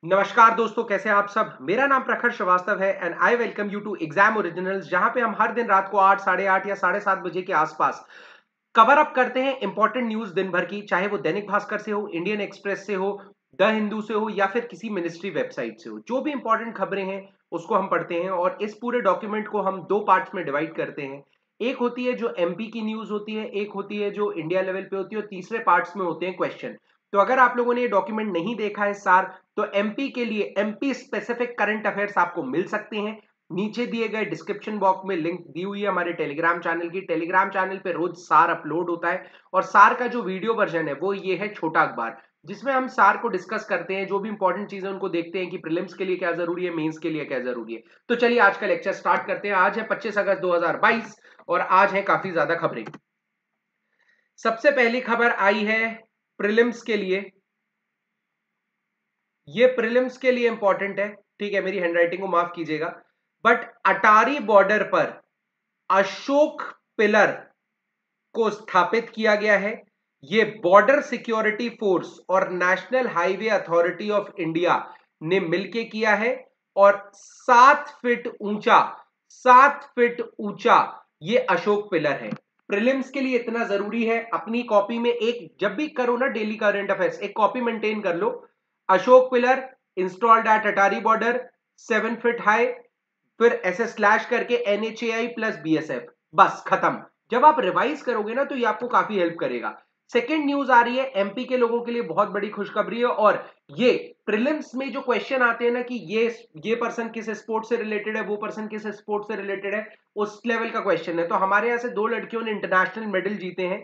नमस्कार दोस्तों, कैसे हैं आप सब। मेरा नाम प्रखर श्रीवास्तव है and I welcome you to exam originals, जहां पे हम हर दिन रात को 8, साढ़े 8 या 7:30 बजे के आसपास कवर अप करते हैं इंपॉर्टेंट न्यूज दिन भर की, चाहे वो दैनिक भास्कर से हो, इंडियन एक्सप्रेस से हो, द हिंदू से हो या फिर किसी मिनिस्ट्री वेबसाइट से हो। जो भी इंपॉर्टेंट खबरें हैं उसको हम पढ़ते हैं और इस पूरे डॉक्यूमेंट को हम दो पार्ट्स में डिवाइड करते हैं। एक होती है जो एमपी की न्यूज होती है, एक होती है जो इंडिया लेवल पे होती है और तीसरे पार्ट्स में होते हैं क्वेश्चन। तो अगर आप लोगों ने ये डॉक्यूमेंट नहीं देखा है सार, तो एमपी के लिए एमपी स्पेसिफिक करंट अफेयर्स आपको मिल सकते हैं। नीचे दिए गए डिस्क्रिप्शन बॉक्स में लिंक दी हुई है हमारे टेलीग्राम चैनल की। टेलीग्राम चैनल पे रोज सार अपलोड होता है और सार का जो वीडियो वर्जन है वो ये है छोटा अखबार, जिसमें हम सार को डिस्कस करते हैं, जो भी इंपॉर्टेंट चीजें उनको देखते हैं कि प्रीलिम्स के लिए क्या जरूरी है, मेंस के लिए क्या जरूरी है। तो चलिए आज का लेक्चर स्टार्ट करते हैं। आज है 25 अगस्त 2022 और आज है काफी ज्यादा खबरें। सबसे पहली खबर आई है प्रीलिम्स के लिए। ये प्रीलिम्स के लिए इंपॉर्टेंट है, ठीक है, मेरी हैंडराइटिंग को माफ कीजिएगा। बट अटारी बॉर्डर पर अशोक पिलर को स्थापित किया गया है। ये बॉर्डर सिक्योरिटी फोर्स और national highway authority of India ने मिलकर किया है और 7 फीट ऊंचा ये अशोक पिलर है। प्रीलिम्स के लिए इतना जरूरी है। अपनी कॉपी में एक, जब भी करो ना डेली करंट अफेयर्स, एक कॉपी मेंटेन कर लो। Ashok pillar installed at Attari border, 7 feet high, फिर ऐसे स्लैश करके NHAI प्लस BSF, बस खत्म। जब आप रिवाइज करोगे ना तो ये आपको काफी हेल्प करेगा। सेकेंड न्यूज आ रही है, एमपी के लोगों के लिए बहुत बड़ी खुशखबरी है। और ये प्रीलिम्स में जो क्वेश्चन आते हैं ना कि ये पर्सन किस स्पोर्ट से रिलेटेड है, वो पर्सन किस स्पोर्ट से रिलेटेड है, उस लेवल का क्वेश्चन है। तो हमारे यहां से दो लड़कियों ने इंटरनेशनल मेडल जीते हैं।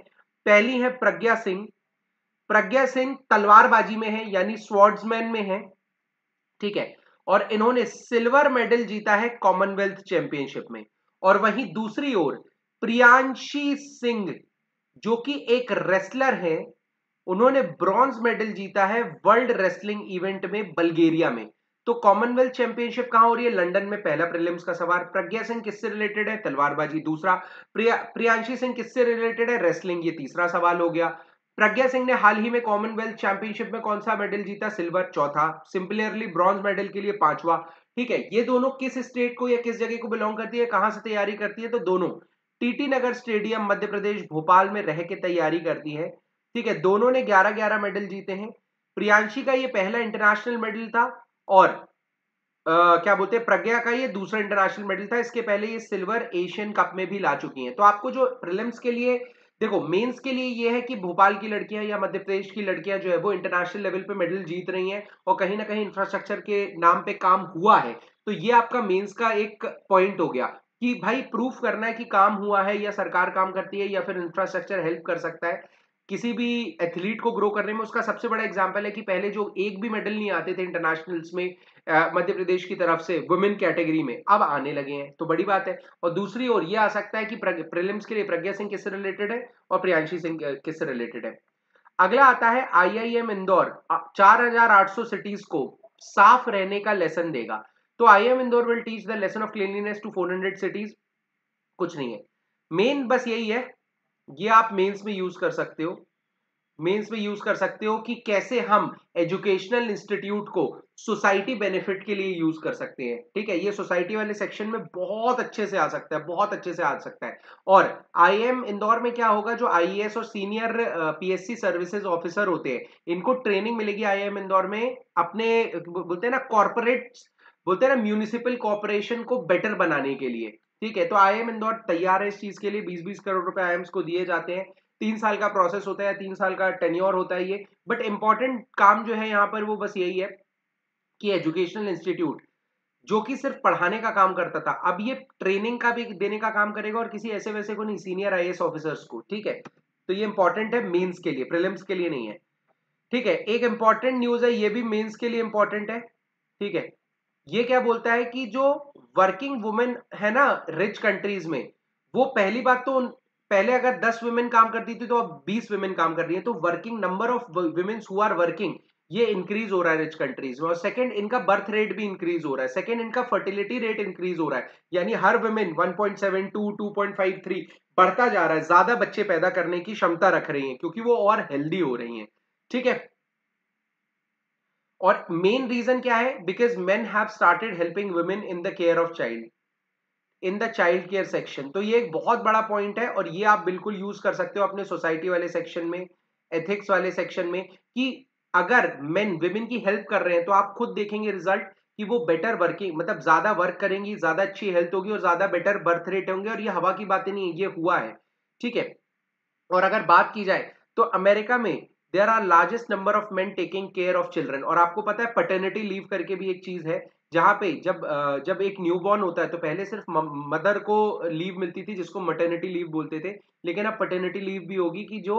पहली है प्रज्ञा सिंह। प्रज्ञा सिंह तलवारबाजी में है, यानी स्वॉर्ड्समैन में है, ठीक है, और इन्होंने सिल्वर मेडल जीता है कॉमनवेल्थ चैंपियनशिप में। और वहीं दूसरी ओर प्रियांशी सिंह, जो कि एक रेसलर है, उन्होंने ब्रॉन्ज मेडल जीता है वर्ल्ड रेसलिंग इवेंट में बल्गेरिया में। तो कॉमनवेल्थ चैंपियनशिप कहां हो रही है? लंदन में। पहला प्रीलिम्स का सवाल। प्रज्ञा सिंह किससे रिलेटेड है? तलवारबाजी। दूसरा प्रियांशी सिंह किससे रिलेटेड है? रेसलिंग। ये तीसरा सवाल हो गया। प्रज्ञा सिंह ने हाल ही में कॉमनवेल्थ चैंपियनशिप में कौन सा मेडल जीता? सिल्वर। चौथा। सिमिलरली ब्रॉन्ज मेडल के लिए पांचवा। ठीक है, ये दोनों किस स्टेट को या किस जगह को बिलोंग करती है, कहां से तैयारी करती है? तो दोनों टीटी नगर स्टेडियम मध्य प्रदेश भोपाल में रह के तैयारी करती है। ठीक है, दोनों ने 11-11 मेडल जीते हैं। प्रियांशी का ये पहला इंटरनेशनल मेडल था और क्या बोलते हैं, प्रज्ञा का ये दूसरा इंटरनेशनल मेडल था। इसके पहले ये सिल्वर एशियन कप में भी ला चुकी हैं। तो आपको जो प्रीलिम्स के लिए, देखो मेंस के लिए ये है कि भोपाल की लड़कियां या मध्य प्रदेश की लड़कियां जो है वो इंटरनेशनल लेवल पे मेडल जीत रही हैं और कहीं ना कहीं इंफ्रास्ट्रक्चर के नाम पे काम हुआ है। तो ये आपका मेंस का एक पॉइंट हो गया कि भाई प्रूफ करना है कि काम हुआ है, या सरकार काम करती है, या फिर इंफ्रास्ट्रक्चर हेल्प कर सकता है किसी भी एथलीट को ग्रो करने में। उसका सबसे बड़ा एग्जांपल है कि पहले जो एक भी मेडल नहीं आते थे इंटरनेशनल्स में मध्य प्रदेश की तरफ से वुमेन कैटेगरी में, अब आने लगे हैं, तो बड़ी बात है। और दूसरी ओर ये आ सकता है कि प्रीलिम्स के लिए प्रज्ञा सिंह किससे रिलेटेड है और प्रियांशी सिंह किससे रिलेटेड है। अगला आता है IIM इंदौर 4800 सिटीज को साफ रहने का लेसन देगा। तो IIM Indore will teach the lesson of cleanliness to 400 cities. कुछ नहीं है, मेन बस यही है। ये आप मेंस में यूज कर सकते हो, मेंस में यूज कर सकते हो कि कैसे हम एजुकेशनल इंस्टीट्यूट को सोसाइटी बेनिफिट के लिए यूज कर सकते हैं। ठीक है, ये सोसाइटी वाले सेक्शन में बहुत अच्छे से आ सकता है, बहुत अच्छे से आ सकता है। और IIM इंदौर में क्या होगा, जो IAS और सीनियर PSC सर्विसेज ऑफिसर होते हैं, इनको ट्रेनिंग मिलेगी IIM इंदौर में अपने, बोलते हैं ना कॉर्पोरेट, बोलते हैं ना म्यूनिसिपल कॉर्पोरेशन को बेटर बनाने के लिए। ठीक है, तो IIM इंदौर तैयार है इस चीज के लिए। 20-20 करोड़ रुपए IIMs को दिए जाते हैं। 3 साल का प्रोसेस होता है, 3 साल का टेन्योर होता है ये। बट इंपॉर्टेंट काम जो है यहाँ पर वो बस यही है कि एजुकेशनल इंस्टीट्यूट जो कि सिर्फ पढ़ाने का काम करता था, अब ये ट्रेनिंग का भी देने का काम करेगा, और किसी ऐसे वैसे को नहीं, सीनियर IAS ऑफिसर्स को। ठीक है, तो ये इंपॉर्टेंट है मेंस के लिए, प्रीलिम्स के लिए नहीं है। ठीक है, एक इंपॉर्टेंट न्यूज है, ये भी मेंस के लिए इंपॉर्टेंट है। ठीक है, ये क्या बोलता है कि जो वर्किंग वुमेन है ना रिच कंट्रीज में, वो पहली बात तो पहले अगर 10 वुमेन काम करती थी तो अब 20 वुमेन काम कर रही है। तो working number of women who are working, ये इंक्रीज हो रहा है रिच कंट्रीज में। और सेकंड, इनका बर्थ रेट भी इंक्रीज हो रहा है। सेकंड, इनका फर्टिलिटी रेट इंक्रीज हो रहा है, यानी हर वुमेन 1.72, 2.53 बढ़ता जा रहा है, ज्यादा बच्चे पैदा करने की क्षमता रख रही है क्योंकि वो और हेल्दी हो रही है। ठीक है, और मेन रीजन क्या है? Because men have started helping women in the care of child, in the child care section. तो ये एक बहुत बड़ा पॉइंट है और ये आप बिल्कुल यूज कर सकते हो अपने सोसाइटी वाले सेक्शन में, एथिक्स वाले सेक्शन में, कि अगर मेन विमेन की हेल्प कर रहे हैं तो आप खुद देखेंगे रिजल्ट कि वो बेटर वर्किंग, मतलब ज्यादा वर्क करेंगी, ज्यादा अच्छी हेल्थ होगी और ज्यादा बेटर बर्थ रेट होंगे। और ये हवा की बातें नहीं है, ये हुआ है, ठीक है। और अगर बात की जाए तो अमेरिका में there are largest number of men taking care of children. और आपको पता है पैटर्निटी लीव करके भी एक चीज है, जहां पे जब एक न्यूबॉर्न होता है तो पहले सिर्फ मदर को लीव मिलती थी जिसको मैटरनिटी लीव बोलते थे, लेकिन अब पैटर्निटी लीव भी होगी कि जो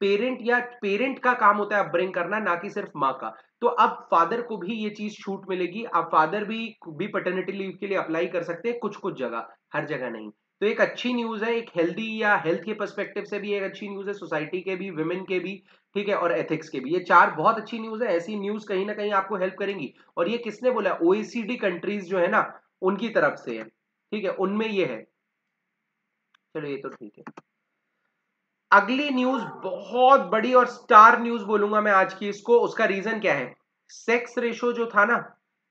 पेरेंट का काम होता है अपब्रिंग करना, ना कि सिर्फ माँ का। तो अब फादर को भी ये चीज छूट मिलेगी, अब फादर भी पैटर्निटी लीव के लिए अप्लाई कर सकते हैं कुछ कुछ जगह, हर जगह नहीं। तो एक अच्छी न्यूज है, एक हेल्दी या हेल्थ के पर्सपेक्टिव से भी एक अच्छी न्यूज है, सोसाइटी के भी, विमेन के भी, ठीक है, और एथिक्स के भी। ये चार बहुत अच्छी न्यूज है। ऐसी न्यूज कहीं ना कहीं आपको हेल्प करेंगी। और ये किसने बोला? ओईसीडी कंट्रीज जो है ना, उनकी तरफ से है, ठीक है, उनमें ये है। चलो ये तो ठीक है। अगली न्यूज बहुत बड़ी और स्टार न्यूज बोलूंगा मैं आज की इसको। उसका रीजन क्या है? सेक्स रेशो जो था ना,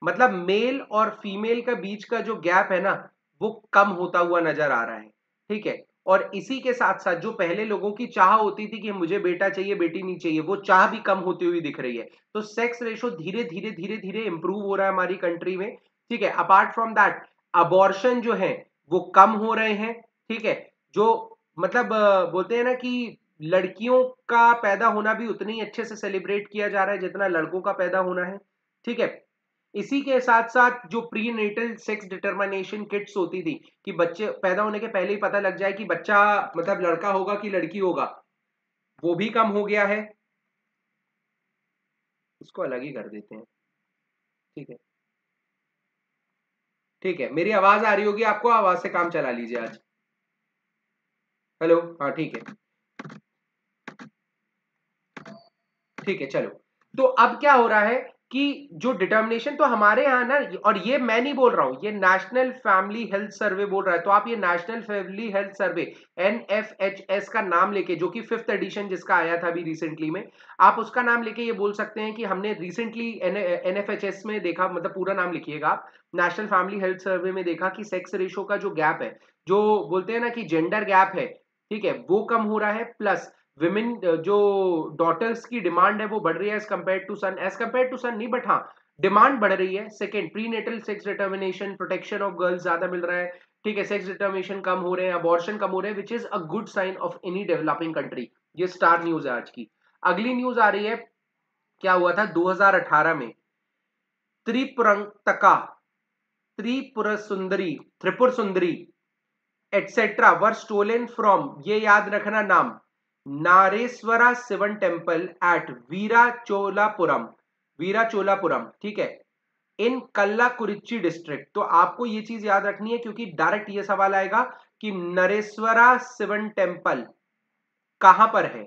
मतलब मेल और फीमेल का बीच का जो गैप है ना, वो कम होता हुआ नजर आ रहा है, ठीक है। और इसी के साथ साथ जो पहले लोगों की चाह होती थी कि मुझे बेटा चाहिए बेटी नहीं चाहिए, वो चाह भी कम होती हुई दिख रही है। तो सेक्स रेशो धीरे धीरे धीरे धीरे इंप्रूव हो रहा है हमारी कंट्री में, ठीक है। अपार्ट फ्रॉम दैट अबॉर्शन जो है वो कम हो रहे हैं, ठीक है। जो मतलब बोलते हैं ना कि लड़कियों का पैदा होना भी उतनी ही अच्छे से सेलिब्रेट किया जा रहा है जितना लड़कों का पैदा होना है, ठीक है। इसी के साथ साथ जो prenatal sex determination kits होती थी कि बच्चे पैदा होने के पहले ही पता लग जाए कि बच्चा मतलब लड़का होगा कि लड़की होगा, वो भी कम हो गया है। इसको अलग ही कर देते हैं, ठीक है। ठीक है, मेरी आवाज आ रही होगी आपको, आवाज से काम चला लीजिए आज। हेलो, हाँ ठीक है, ठीक है चलो। तो अब क्या हो रहा है कि जो डिटर्मिनेशन तो हमारे यहाँ ना, और ये मैं नहीं बोल रहा हूं, ये नेशनल फैमिली हेल्थ सर्वे बोल रहा है। तो आप ये national family health survey NFHS का नाम लेके, जो कि 5th एडिशन जिसका आया था अभी रिसेंटली में, आप उसका नाम लेके ये बोल सकते हैं कि हमने रिसेंटली NFHS में देखा, मतलब पूरा नाम लिखिएगा आप, नेशनल फैमिली हेल्थ सर्वे में देखा कि सेक्स रेशो का जो गैप है, जो बोलते हैं ना कि जेंडर गैप है, ठीक है, वो कम हो रहा है। प्लस विमेन जो डॉटर्स की डिमांड है वो बढ़ रही है एज कंपेयर टू सन नहीं, बट हाँ डिमांड बढ़ रही है। Second, prenatal sex determination, protection of girls ज्यादा मिल रहा है, ठीक है, सेक्स डिटर्मिनेशन कम हो रहे हैं, अबॉर्शन कम हो रहे हैं, which is a good sign of any developing country. ये स्टार न्यूज है आज की। अगली न्यूज आ रही है, क्या हुआ था 2018 में, त्रिपुरंतका, त्रिपुर सुंदरी एटसेट्रा वर स्टोलन फ्रॉम, ये याद रखना नाम, नारेश्वरा शिवन टेम्पल एट वीराचोलापुरम, ठीक है, इन कल्लाकुरिच्ची डिस्ट्रिक्ट। तो आपको ये चीज याद रखनी है क्योंकि डायरेक्ट ये सवाल आएगा कि नरेश्वरा शिवन टेम्पल कहां पर है?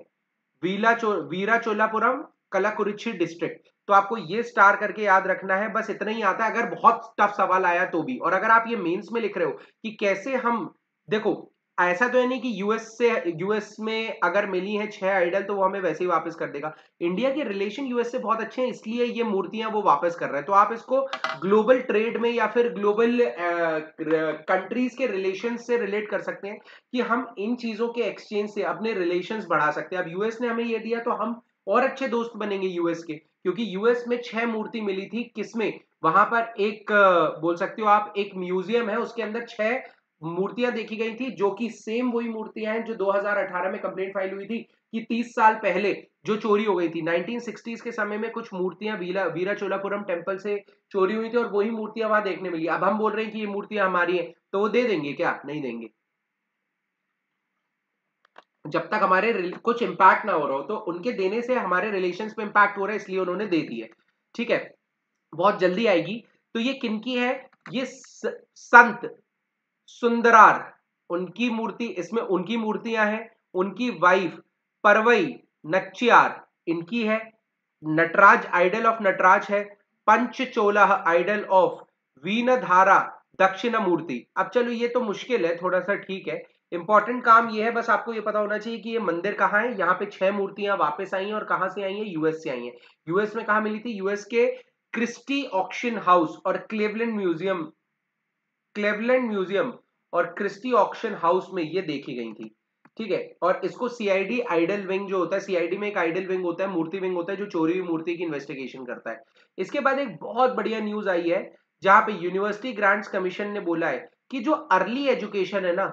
वीराचोलापुरम, कलाकुरिच्ची डिस्ट्रिक्ट। तो आपको ये स्टार करके याद रखना है, बस इतना ही आता है अगर बहुत टफ सवाल आया तो भी। और अगर आप ये मेंस में लिख रहे हो कि कैसे हम, देखो ऐसा तो है नहीं कि यूएस में अगर मिली है 6 आइडल तो वो हमें वैसे ही वापस कर देगा। इंडिया के रिलेशन यूएस से बहुत अच्छे हैं, इसलिए ये मूर्तियां वो वापस कर रहे हैं। तो आप इसको ग्लोबल ट्रेड में या फिर ग्लोबल कंट्रीज के रिलेशन से रिलेट कर सकते हैं कि हम इन चीजों के एक्सचेंज से अपने रिलेशंस बढ़ा सकते हैं। अब यूएस ने हमें ये दिया तो हम और अच्छे दोस्त बनेंगे यूएस के, क्योंकि यूएस में 6 मूर्ति मिली थी। किसमें? वहां पर एक बोल सकते हो आप, एक म्यूजियम है, उसके अंदर 6 मूर्तियां देखी गई थी, जो कि सेम वही मूर्तियां हैं जो 2018 में कंप्लेंट फाइल हुई थी कि 30 साल पहले जो चोरी हो गई थी। 1960s के समय में कुछ मूर्तियां वीराचोलापुरम टेम्पल से चोरी हुई थी और वही मूर्तियां वहां देखने मिली। अब हम बोल रहे हैं कि ये मूर्तियां हमारी हैं, तो वो दे देंगे क्या? नहीं देंगे, जब तक हमारे कुछ इंपैक्ट ना हो रहा हो। तो उनके देने से हमारे रिलेशंस पे इंपैक्ट हो रहा है, इसलिए उन्होंने दे दी है, ठीक है। बहुत जल्दी आएगी। तो ये किनकी है? ये संत सुंदरार, उनकी मूर्ति, इसमें उनकी मूर्तियां हैं। उनकी वाइफ परवई नच्चियार, इनकी है। नटराज, आइडल ऑफ नटराज है। पंचचोला, आइडल ऑफ वीनधारा दक्षिणा मूर्ति। अब चलो ये तो मुश्किल है थोड़ा सा, ठीक है, इंपॉर्टेंट काम ये है, बस आपको ये पता होना चाहिए कि ये मंदिर कहाँ है। यहाँ पे 6 मूर्तियां वापस आई हैं और कहाँ से आई हैं? यूएस से आई हैं। यूएस में कहाँ मिली थी? यूएस के क्रिस्टी ऑक्शन हाउस और क्लेवलैंड म्यूजियम और क्रिस्टी ऑक्शन हाउस में ये देखी गई थी। ठीक है, और इसको सीआईडी आइडल विंग जो होता है, सीआईडी में एक आइडल विंग होता है, मूर्ति विंग होता है, जो चोरी हुई मूर्ति की इन्वेस्टिगेशन करता है। इसके बाद एक बहुत बढ़िया न्यूज आई है, जहां पे यूनिवर्सिटी ग्रांट्स कमीशन ने बोला है कि जो अर्ली एजुकेशन है ना,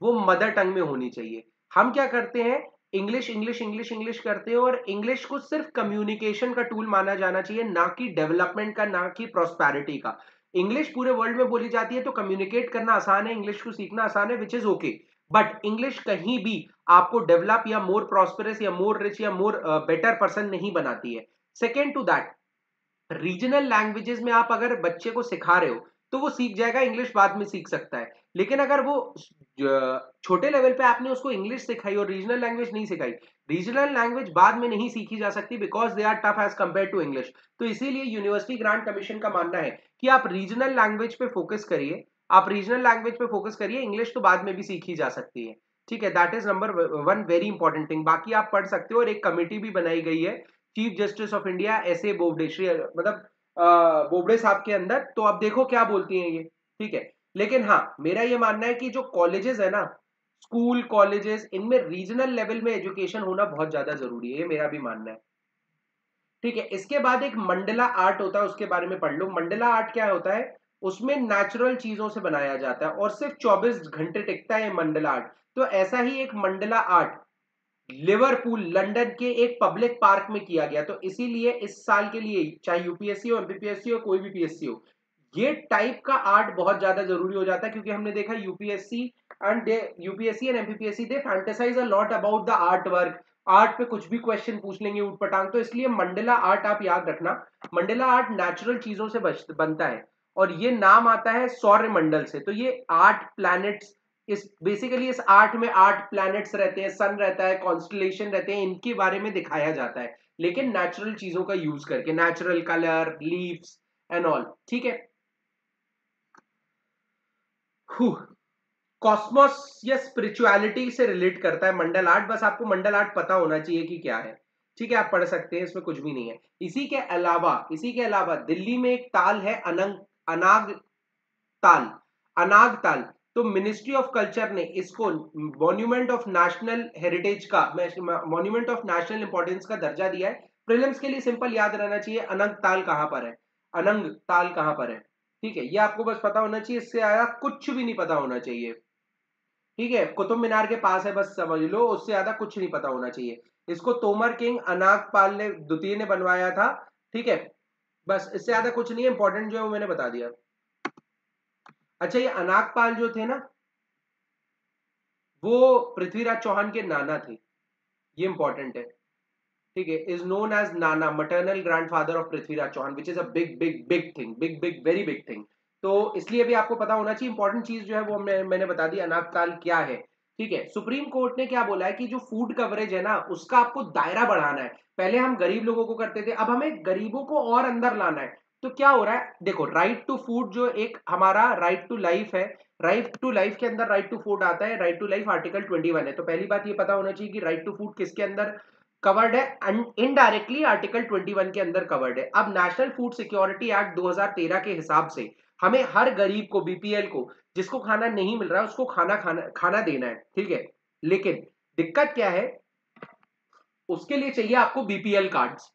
वो मदर टंग में होनी चाहिए। हम क्या करते हैं? इंग्लिश इंग्लिश इंग्लिश इंग्लिश करते हैं, और इंग्लिश को सिर्फ कम्युनिकेशन का टूल माना जाना चाहिए, ना कि डेवलपमेंट का, ना कि प्रॉस्पेरिटी का। इंग्लिश पूरे वर्ल्ड में बोली जाती है, तो कम्युनिकेट करना आसान है, इंग्लिश को सीखना आसान है, which is okay. But English कहीं भी आपको डेवलप या मोर प्रॉस्पेरस या मोर रिच या मोर बेटर पर्सन नहीं बनाती है। Second to that, regional languages में आप अगर बच्चे को सिखा रहे हो तो वो सीख जाएगा, इंग्लिश बाद में सीख सकता है। लेकिन अगर वो छोटे लेवल पे आपने उसको इंग्लिश सिखाई और रीजनल लैंग्वेज नहीं सिखाई, रीजनल लैंग्वेज बाद में नहीं सीखी जा सकती, because they are tough as compare to English. तो इसीलिए यूनिवर्सिटी ग्रांट कमीशन का मानना है कि आप रीजनल लैंग्वेज पे फोकस करिए, आप रीजनल लैंग्वेज पे फोकस करिए, इंग्लिश तो बाद में भी सीखी जा सकती है। ठीक है, that is number one very important thing. बाकी आप पढ़ सकते हो, और एक कमेटी भी बनाई गई है चीफ जस्टिस ऑफ इंडिया ऐसे बोबडे, श्री मतलब बोबडे साहब के अंदर। तो आप देखो क्या बोलती हैं ये। ठीक है, लेकिन हाँ, मेरा ये मानना है कि जो कॉलेजेस है ना, स्कूल कॉलेजेस, इनमें रीजनल लेवल में एजुकेशन होना बहुत ज्यादा जरूरी है, ये मेरा भी मानना है। ठीक है, इसके बाद एक मंडला आर्ट होता है, उसके बारे में पढ़ लो। मंडला आर्ट क्या होता है? उसमें नेचुरल चीजों से बनाया जाता है और सिर्फ 24 घंटे टिकता है मंडला आर्ट। तो ऐसा ही एक मंडला आर्ट लिवरपूल लंदन के एक पब्लिक पार्क में किया गया। तो इसीलिए इस साल के लिए, चाहे यूपीएससी हो, एमपीपीएससी हो, कोई भी पीएससी हो, ये टाइप का आर्ट बहुत ज्यादा जरूरी हो जाता है, क्योंकि हमने देखा UPSC and MPPSC they fantasise a lot about the art work. Art पे कुछ भी क्वेश्चन पूछ लेंगे ऊट पटांग। तो इसलिए मंडला आर्ट आप याद रखना, मंडला आर्ट नेचुरल चीजों से बनता है, और ये नाम आता है सौर्य मंडल से। तो ये 8 प्लैनेट्स, इस बेसिकली इस आर्ट में 8 प्लैनेट्स रहते हैं, सन रहता है, कॉन्स्टलेशन रहते हैं, इनके बारे में दिखाया जाता है, लेकिन नेचुरल चीजों का यूज करके, natural colour, leaves and all. ठीक है, कॉस्मोस या स्पिरिचुअलिटी से रिलेट करता है मंडल आर्ट। बस आपको मंडल आर्ट पता होना चाहिए कि क्या है। ठीक है, आप पढ़ सकते हैं, इसमें कुछ भी नहीं है। इसी के अलावा दिल्ली में एक ताल है, अनाग ताल, अनाग ताल। तो मिनिस्ट्री ऑफ कल्चर ने इसको मॉन्यूमेंट ऑफ नेशनल हेरिटेज का, मॉन्यूमेंट ऑफ नेशनल इंपॉर्टेंस का दर्जा दिया है। प्रीलिम्स के लिए सिंपल याद रहना चाहिए, अनंग ताल कहां पर है, अनंग ताल कहां पर है। ठीक है, ये आपको बस पता होना चाहिए, इससे आया कुछ भी नहीं पता होना चाहिए। ठीक है, कुतुब मीनार के पास है, बस समझ लो, उससे ज्यादा कुछ नहीं पता होना चाहिए। इसको तोमर किंग अनागपाल ने द्वितीय ने बनवाया था। ठीक है, बस इससे ज्यादा कुछ नहीं है, इंपॉर्टेंट जो है वो मैंने बता दिया। अच्छा, ये अनागपाल जो थे ना, वो पृथ्वीराज चौहान के नाना थे, ये इंपॉर्टेंट है। ठीक है, इज नोन एज नाना, maternal grandfather of Prithviraj Chauhan, which is a big big big thing, big big very big thing. तो इसलिए भी आपको पता होना चाहिए, इंपॉर्टेंट चीज जो है वो मैंने बता दी, अनागताल क्या है। ठीक है, सुप्रीम कोर्ट ने क्या बोला है कि जो फूड कवरेज है ना, उसका आपको दायरा बढ़ाना है। पहले हम गरीब लोगों को करते थे, अब हमें गरीबों को और अंदर लाना है। तो क्या हो रहा है, देखो, राइट टू फूड जो एक हमारा राइट टू लाइफ है, राइट टू लाइफ के अंदर राइट टू फूड आता है, राइट टू लाइफ आर्टिकल 21 है। तो पहली बात ये पता होना चाहिए कि राइट टू फूड किसके अंदर कवर्ड है, इनडायरेक्टली आर्टिकल 21 के अंदर कवर्ड है। अब नेशनल फूड सिक्योरिटी एक्ट 2013 के हिसाब से हमें हर गरीब को, बीपीएल को, जिसको खाना नहीं मिल रहा है, उसको खाना देना है। ठीक है, लेकिन दिक्कत क्या है, उसके लिए चाहिए आपको बीपीएल कार्ड्स।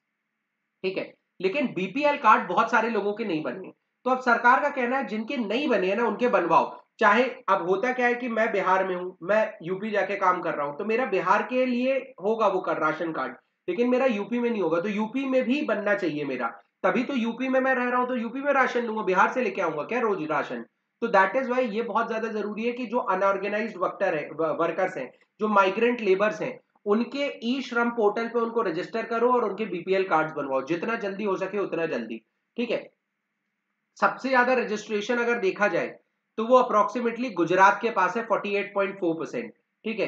ठीक है, लेकिन बीपीएल कार्ड बहुत सारे लोगों के नहीं बने। तो अब सरकार का कहना है जिनके नहीं बने हैं ना, उनके बनवाओ। चाहे, अब होता क्या है कि मैं बिहार में हूं, मैं यूपी जाके काम कर रहा हूं, तो मेरा बिहार के लिए होगा वो कर राशन कार्ड, लेकिन मेरा यूपी में नहीं होगा, तो यूपी में भी बनना चाहिए मेरा। तभी तो यूपी में मैं रह रहा हूं, तो यूपी में राशन लूंगा, बिहार से लेके आऊंगा क्या रोज राशन? तो दैट इज वाई ये बहुत ज्यादा जरूरी है कि जो अनऑर्गेनाइज्ड वर्कर्स हैं, जो माइग्रेंट लेबर्स हैं, उनके ई श्रम पोर्टल पे उनको रजिस्टर करो और उनके बीपीएल कार्ड्स बनवाओ, जितना जल्दी हो सके उतना जल्दी। ठीक है, सबसे ज्यादा रजिस्ट्रेशन अगर देखा जाए तो वो अप्रोक्सीमेटली गुजरात के पास है, 48.4%। ठीक है,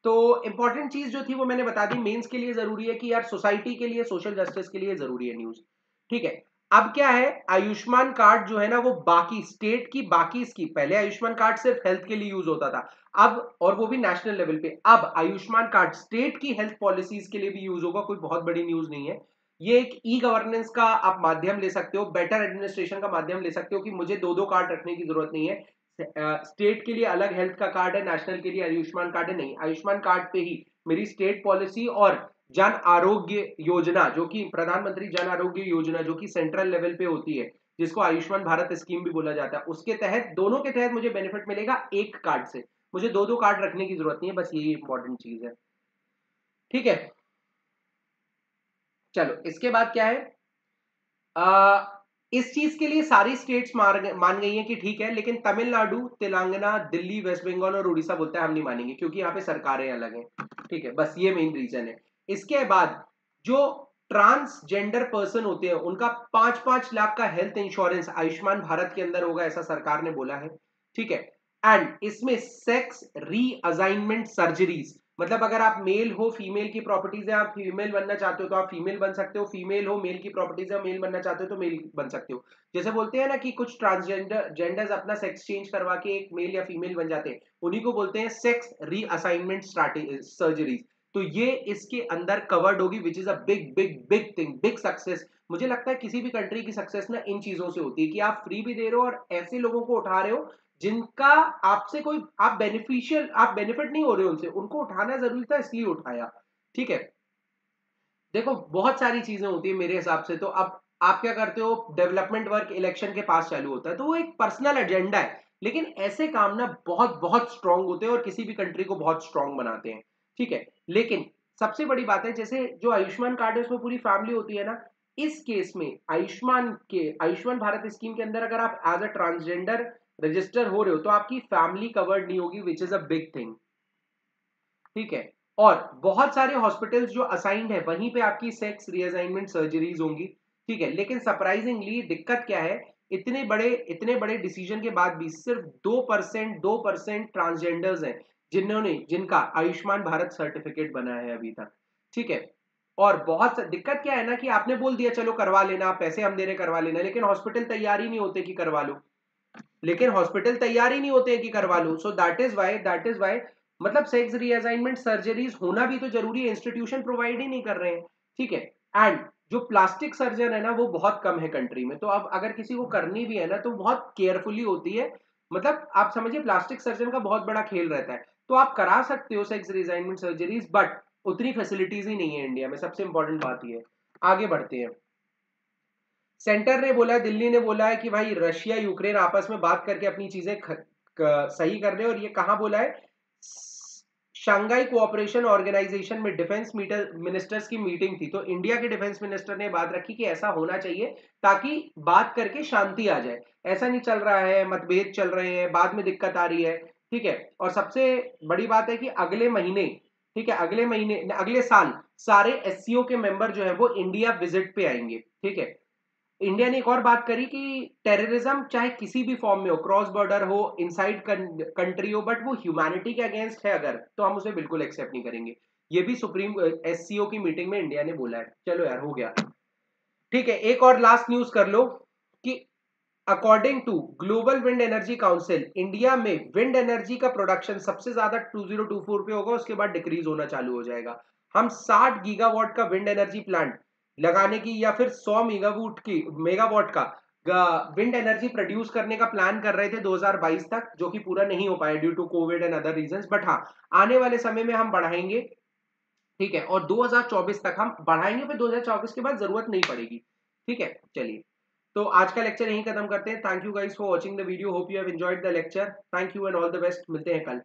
तो इंपॉर्टेंट चीज जो थी वो मैंने बता दी, मेंस के लिए जरूरी है कि यार सोसाइटी के लिए, सोशल जस्टिस के लिए जरूरी है न्यूज। ठीक है, अब क्या है, आयुष्मान कार्ड जो है ना वो बाकी स्टेट की बाकी स्कीम, पहले आयुष्मान कार्ड सिर्फ हेल्थ के लिए यूज होता था, अब और वो भी नेशनल लेवल पे, अब आयुष्मान कार्ड स्टेट की हेल्थ पॉलिसीज के लिए भी यूज होगा। कोई बहुत बड़ी न्यूज नहीं है, ये एक ई गवर्नेंस का आप माध्यम ले सकते हो, बेटर एडमिनिस्ट्रेशन का माध्यम ले सकते हो कि मुझे दो दो कार्ड रखने की जरूरत नहीं है। स्टेट के लिए अलग हेल्थ का कार्ड है, नेशनल के लिए आयुष्मान कार्ड है, नहीं, आयुष्मान कार्ड पे ही मेरी स्टेट पॉलिसी और जन आरोग्य योजना, जो कि प्रधानमंत्री जन आरोग्य योजना जो कि सेंट्रल लेवल पे होती है, जिसको आयुष्मान भारत स्कीम भी बोला जाता है, उसके तहत दोनों के तहत मुझे बेनिफिट मिलेगा एक कार्ड से, मुझे दो दो कार्ड रखने की जरूरत नहीं है, बस यही इंपॉर्टेंट चीज है। ठीक है, चलो इसके बाद क्या है, इस चीज के लिए सारी स्टेट्स मान गई हैं कि ठीक है, लेकिन तमिलनाडु, तेलंगाना, दिल्ली, वेस्ट बंगाल और उड़ीसा बोलता है हम नहीं मानेंगे क्योंकि यहाँ पे सरकारें अलग हैं। ठीक है, बस ये मेन रीजन है। इसके बाद जो ट्रांसजेंडर पर्सन होते हैं उनका 5-5 लाख का हेल्थ इंश्योरेंस आयुष्मान भारत के अंदर होगा, ऐसा सरकार ने बोला है। ठीक है, एंड इसमें सेक्स रीअसाइनमेंट सर्जरीज, मतलब अगर आप मेल हो, फीमेल की प्रॉपर्टीज है, आप फीमेल बनना चाहते हो तो आप फीमेल बन सकते हो, फीमेल हो, मेल की प्रॉपर्टीज है, मेल बनना चाहते हो तो मेल बन सकते हो। जैसे बोलते हैं ना कि कुछ ट्रांसजेंडर्स अपना सेक्स चेंज करवा के एक मेल या फीमेल बन जाते हैं, उन्हीं को बोलते हैं सेक्स रीअसाइनमेंट सर्जरीज। तो ये इसके अंदर कवर्ड होगी, विच is a big big big thing, big success. मुझे लगता है किसी भी कंट्री की सक्सेस ना इन चीजों से होती है कि आप फ्री भी दे रहे हो और ऐसे लोगों को उठा रहे हो जिनका आपसे कोई आप बेनिफिट नहीं हो रहे उनसे, उनको उठाना जरूरी था इसलिए उठाया। ठीक है, देखो बहुत सारी चीजें होती है मेरे हिसाब से। तो अब आप क्या करते हो, डेवलपमेंट वर्क इलेक्शन के पास चालू होता है तो वो एक पर्सनल एजेंडा है, लेकिन ऐसे काम ना बहुत बहुत स्ट्रांग होते हैं और किसी भी कंट्री को बहुत स्ट्रांग बनाते हैं। ठीक है, लेकिन सबसे बड़ी बात है, जैसे जो आयुष्मान कार्ड है उसमें पूरी फैमिली होती है ना, इस केस में आयुष्मान भारत स्कीम के अंदर अगर आप एज अ ट्रांसजेंडर रजिस्टर हो रहे हो तो आपकी फैमिली कवर्ड नहीं होगी, विच इज अ बिग थिंग। ठीक है, और बहुत सारे हॉस्पिटल्स जो असाइंड है वहीं पे आपकी सेक्स रीअसाइनमेंट सर्जरीज होंगी। ठीक है, लेकिन सरप्राइजिंगली दिक्कत क्या है, इतने बड़े डिसीजन के बाद भी सिर्फ 2% ट्रांसजेंडर्स हैं जिनका आयुष्मान भारत सर्टिफिकेट बना है अभी तक। ठीक है, और दिक्कत क्या है ना कि आपने बोल दिया चलो करवा लेना, पैसे हम दे रहे करवा लेना, लेकिन हॉस्पिटल तैयार ही नहीं होते कि करवा लो, लेकिन हॉस्पिटल तैयार ही नहीं होते हैं कि करवा लो। सो दैट इज वाई मतलब सेक्स रीअसाइनमेंट सर्जरीज होना भी तो जरूरी है, इंस्टीट्यूशन प्रोवाइड ही नहीं कर रहे हैं। ठीक है, एंड जो प्लास्टिक सर्जन है ना वो बहुत कम है कंट्री में, तो अब अगर किसी को करनी भी है ना तो बहुत केयरफुली होती है, मतलब आप समझिए प्लास्टिक सर्जन का बहुत बड़ा खेल रहता है। तो आप करा सकते हो सेक्स रीअसाइनमेंट सर्जरीज, बट उतनी फैसिलिटीज ही नहीं है इंडिया में, सबसे इंपॉर्टेंट बात ये है। आगे बढ़ते हैं, सेंटर ने बोला है, दिल्ली ने बोला है कि भाई रशिया यूक्रेन आपस में बात करके अपनी चीजें सही कर रहे हैं, और ये कहां बोला है, शंघाई कोऑपरेशन ऑर्गेनाइजेशन में डिफेंस मिनिस्टर्स की मीटिंग थी, तो इंडिया के डिफेंस मिनिस्टर ने बात रखी कि ऐसा होना चाहिए ताकि बात करके शांति आ जाए। ऐसा नहीं चल रहा है, मतभेद चल रहे हैं, बाद में दिक्कत आ रही है। ठीक है, और सबसे बड़ी बात है कि अगले महीने, ठीक है, अगले साल सारे एससीओ के मेंबर जो है वो इंडिया विजिट पे आएंगे। ठीक है, इंडिया ने एक और बात करी कि टेररिज्म चाहे किसी भी फॉर्म में हो, क्रॉस बॉर्डर हो, इनसाइड कंट्री हो, बट वो ह्यूमैनिटी के अगेंस्ट है अगर, तो हम उसे बिल्कुल एक्सेप्ट नहीं करेंगे। ये भी सुप्रीम एससीओ की मीटिंग में इंडिया ने बोला है। चलो यार हो गया। ठीक है, एक और लास्ट न्यूज कर लो कि according to global wind energy council, India में विंड एनर्जी का प्रोडक्शन सबसे ज्यादा 2024 पे होगा, उसके बाद डिक्रीज होना चालू हो जाएगा। हम 60 गीगावाट का विंड एनर्जी प्लांट लगाने की या फिर 100 मेगावाट का विंड एनर्जी प्रोड्यूस करने का प्लान कर रहे थे 2022 तक, जो कि पूरा नहीं हो पाया due to covid and other reasons, but हाँ आने वाले समय में हम बढ़ाएंगे। ठीक है, और 2024 तक हम बढ़ाएंगे, फिर 2024 के बाद जरूरत नहीं पड़ेगी। ठीक है, चलिए, तो आज का लेक्चर यहीं खत्म करते हैं। Thank you guys for watching the video, hope you have enjoyed the lecture. Thank you and all the best, मिलते हैं कल।